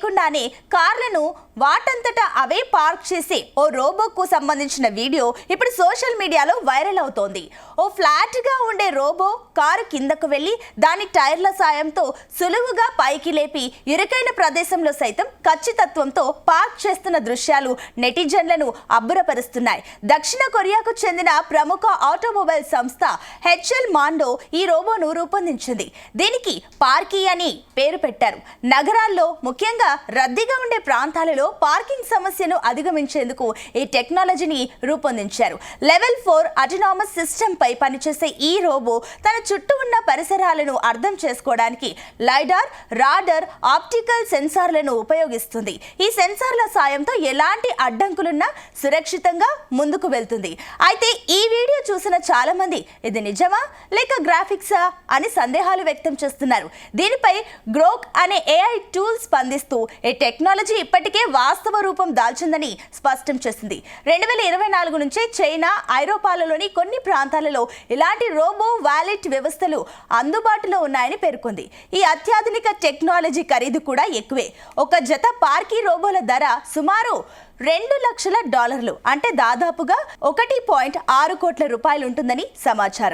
లేకుండానే కార్లను వాటంతటా అవే పార్క్ చేసే ఓ రోబోకు సంబంధించిన వీడియో ఇప్పుడు సోషల్ మీడియాలో వైరల్ అవుతోంది. ఓ ఫ్లాట్ గా ఉండే రోబో కారు కిందకు వెళ్లి దాని టైర్ల సాయంతో సులువుగా పైకి లేపి ఇరుకైన ప్రదేశంలో సైతం ఖచ్చితత్వంతో పార్క్ చేస్తున్న దృశ్యాలు నెటిజన్లను అబ్బురపరుస్తున్నాయి. దక్షిణ కొరియాకు చెందిన ప్రముఖ ఆటోమొబైల్ సంస్థ హెచ్ఎల్ మాండో ఈ రోబోను రూపొందించింది. దీనికి పార్కీ అని పేరు పెట్టారు. నగరాల్లో ముఖ్యంగా రద్దీగా ఉండే ప్రాంతాలలో పార్కింగ్ సమస్యను అధిగమించేందుకు ఈ టెక్నాలజీని రూపొందించారు. లెవెల్ 4 ఆటోనామస్ సిస్టమ్ పై పనిచేసే ఈ రోబో తన చుట్టూ ఉన్న పరిసరాలను అర్థం చేసుకోవడానికి లైడార్, రాడర్, ఆప్టికల్ సెన్సార్లను ఉపయోగిస్తుంది. ఈ సెన్సార్ల సాయంతో ఎలాంటి అడ్డంకులున్నా సురక్షితంగా ముందుకు వెళ్తుంది. అయితే ఈ వీడియో చూసిన చాలా మంది ఇది నిజమా లేక గ్రాఫిక్సా అని సందేహాలు వ్యక్తం చేస్తున్నారు. దీనిపై గ్రోక్ అనే AI టూల్ స్పందిస్తూ ఈ టెక్నాలజీ ఇప్పటికే వాస్తవ రూపం దాల్చిందని స్పష్టం చేసింది. 2024 నుంచే చైనా, ఐరోపాలలోని కొన్ని ప్రాంతాలలో ఇలాంటి రోబో వాలెట్ వ్యవస్థలు అందుబాటులో ఉన్నాయని పేర్కొంది. ఈ అత్యాధునిక టెక్నాలజీ ఖరీదు కూడా ఎక్కువే. ఒక జత పార్కీ రోబోల ధర సుమారు $2 లక్షల, అంటే దాదాపుగా 1.6 కోట్ల రూపాయలు ఉంటుందని సమాచారం.